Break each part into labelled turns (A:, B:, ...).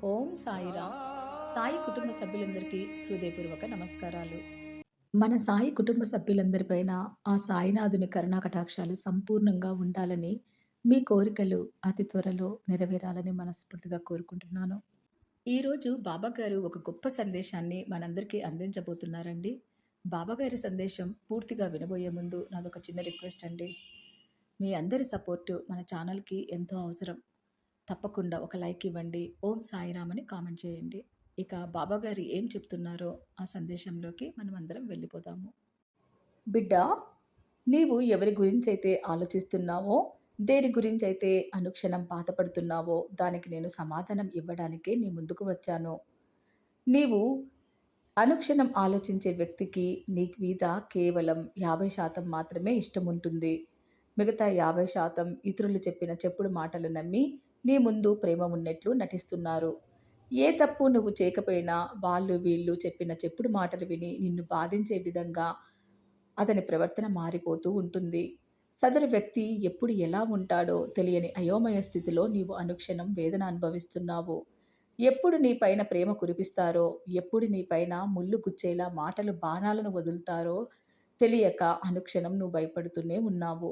A: ఓం సాయిరామ్. సాయి కుటుంబ సభ్యులందరికీ హృదయపూర్వక నమస్కారాలు. మన సాయి కుటుంబ సభ్యులందరిపైన ఆ సాయినాథుని కరుణా కటాక్షాలు సంపూర్ణంగా ఉండాలని, మీ కోరికలు అతి త్వరలో నెరవేరాలని మనస్ఫూర్తిగా కోరుకుంటున్నాను. ఈరోజు బాబాగారు ఒక గొప్ప సందేశాన్ని మనందరికీ అందించబోతున్నారండి. బాబాగారి సందేశం పూర్తిగా వినబోయే ముందు నాదొక చిన్న రిక్వెస్ట్ అండి. మీ అందరి సపోర్టు మన ఛానల్‌కి ఎంతో అవసరం. తప్పకుండా ఒక లైక్ ఇవ్వండి. ఓం సాయిరామ్ అని కామెంట్ చేయండి. ఇక బాబాగారు ఏం చెప్తున్నారో ఆ సందేశంలోకి మనమందరం వెళ్ళిపోదాము. బిడ్డా, నీవు ఎవరి గురించైతే ఆలోచిస్తున్నావో, దేని గురించైతే అనుక్షణం బాధపడుతున్నావో దానికి నేను సమాధానం ఇవ్వడానికే నీ ముందుకు వచ్చాను. నీవు అనుక్షణం ఆలోచించే వ్యక్తికి నీ మీద కేవలం 50% మాత్రమే ఇష్టముంటుంది. మిగతా 50% ఇతరులు చెప్పిన చెప్పుడు మాటలు నమ్మి నీ ముందు ప్రేమ ఉన్నట్లు నటిస్తున్నారు. ఏ తప్పు నువ్వు చేయకపోయినా వాళ్ళు వీళ్ళు చెప్పిన చెప్పుడు మాటలు విని నిన్ను బాధించే విధంగా అతని ప్రవర్తన మారిపోతూ ఉంటుంది. సదరు వ్యక్తి ఎప్పుడు ఎలా ఉంటాడో తెలియని అయోమయ స్థితిలో నీవు అనుక్షణం వేదన అనుభవిస్తున్నావు. ఎప్పుడు నీ పైన ప్రేమ కురిపిస్తారో, ఎప్పుడు నీ పైన ముళ్ళు గుచ్చేలా మాటలు బాణాలను వదులుతారో తెలియక అనుక్షణం నువ్వు భయపడుతూనే ఉన్నావు.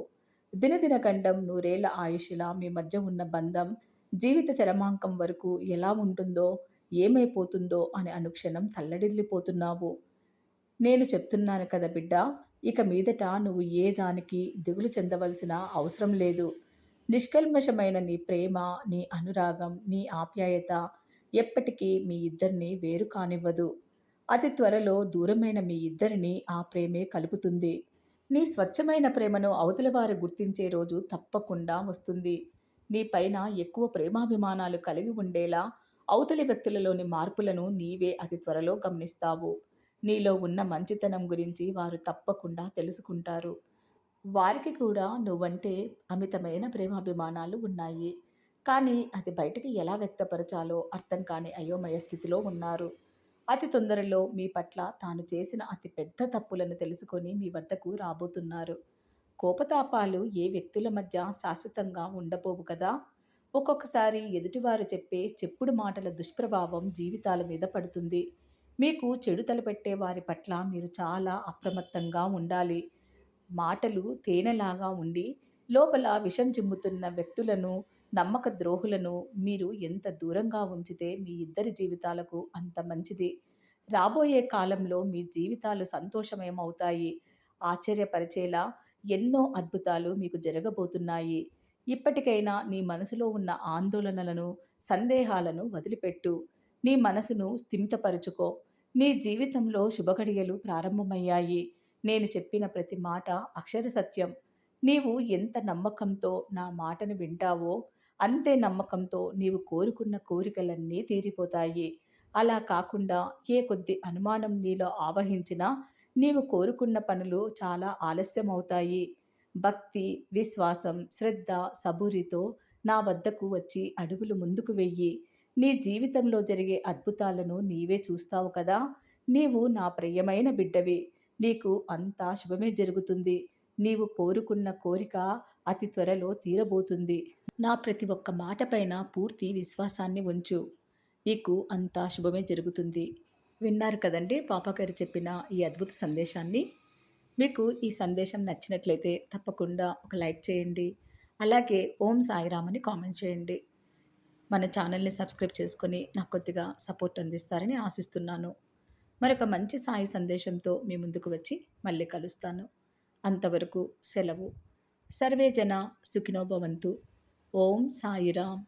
A: దినదిన గండం నూరేళ్ల ఆయుష్లా మీ మధ్య ఉన్న బంధం జీవిత చరమాంకం వరకు ఎలా ఉంటుందో, ఏమైపోతుందో అని అనుక్షణం తల్లడిల్లిపోతున్నావు. నేను చెప్తున్నాను కదా బిడ్డా, ఇక మీదట నువ్వు ఏ దానికి దిగులు చెందవలసిన అవసరం లేదు. నిష్కల్మషమైన నీ ప్రేమ, నీ అనురాగం, నీ ఆప్యాయత ఎప్పటికీ మీ ఇద్దరిని వేరు కానివ్వదు. అతి త్వరలో దూరమైన మీ ఇద్దరిని ఆ ప్రేమే కలుపుతుంది. నీ స్వచ్ఛమైన ప్రేమను అవతల వారు గుర్తించే రోజు తప్పకుండా వస్తుంది. నీ పైన ఎక్కువ ప్రేమాభిమానాలు కలిగి ఉండేలా అవతలి వ్యక్తులలోని మార్పులను నీవే అతి త్వరలో గమనిస్తావు. నీలో ఉన్న మంచితనం గురించి వారు తప్పకుండా తెలుసుకుంటారు. వారికి కూడా నువ్వంటే అమితమైన ప్రేమాభిమానాలు ఉన్నాయి. కానీ అది బయటకి ఎలా వ్యక్తపరచాలో అర్థం కాని అయోమయ స్థితిలో ఉన్నారు. అతి తొందరలో మీ పట్ల తాను చేసిన అతి పెద్ద తప్పులను తెలుసుకొని మీ వద్దకు రాబోతున్నారు. కోపతాపాలు ఏ వ్యక్తుల మధ్య శాశ్వతంగా ఉండబోవు కదా! ఒక్కొక్కసారి ఎదుటివారు చెప్పే చెప్పుడు మాటల దుష్ప్రభావం జీవితాల మీద పడుతుంది. మీకు చెడు తలపెట్టే వారి పట్ల మీరు చాలా అప్రమత్తంగా ఉండాలి. మాటలు తేనెలాగా ఉండి లోపల విషం చిమ్ముతున్న వ్యక్తులను, నమ్మక ద్రోహులను మీరు ఎంత దూరంగా ఉంచితే మీ ఇద్దరి జీవితాలకు అంత మంచిది. రాబోయే కాలంలో మీ జీవితాలు సంతోషమయమవుతాయి. ఆశ్చర్యపరిచేలా ఎన్నో అద్భుతాలు మీకు జరగబోతున్నాయి. ఇప్పటికైనా నీ మనసులో ఉన్న ఆందోళనలను, సందేహాలను వదిలిపెట్టు. నీ మనసును స్థిమితపరుచుకో. నీ జీవితంలో శుభఘడియలు ప్రారంభమయ్యాయి. నేను చెప్పిన ప్రతి మాట అక్షర సత్యం. నీవు ఎంత నమ్మకంతో నా మాటను వింటావో, అంతే నమ్మకంతో నీవు కోరుకున్న కోరికలన్నీ తీరిపోతాయి. అలా కాకుండా ఏ కొద్ది అనుమానం నీలో ఆవహించినా నీవు కోరుకున్న పనులు చాలా ఆలస్యమవుతాయి. భక్తి, విశ్వాసం, శ్రద్ధ, సబూరితో నా వద్దకు వచ్చి అడుగులు ముందుకు వెయ్యి. నీ జీవితంలో జరిగే అద్భుతాలను నీవే చూస్తావు కదా! నీవు నా ప్రియమైన బిడ్డవి. నీకు అంతా శుభమే జరుగుతుంది. నీవు కోరుకున్న కోరిక అతి త్వరలో తీరబోతుంది. నా ప్రతి ఒక్క మాట పైన పూర్తి విశ్వాసాన్ని ఉంచు. నీకు అంతా శుభమే జరుగుతుంది. విన్నారు కదండి పాపగారు చెప్పిన ఈ అద్భుత సందేశాన్ని. మీకు ఈ సందేశం నచ్చినట్లయితే తప్పకుండా ఒక లైక్ చేయండి. అలాగే ఓం సాయిరామ్ అని కామెంట్ చేయండి. మన ఛానల్ని సబ్స్క్రైబ్ చేసుకొని నాకు కొద్దిగా సపోర్ట్ అందిస్తారని ఆశిస్తున్నాను. మరొక మంచి సాయి సందేశంతో మీ ముందుకు వచ్చి మళ్ళీ కలుస్తాను. అంతవరకు సెలవు. సర్వే జన సుఖినో భవంతు. ఓం సాయిరామ్.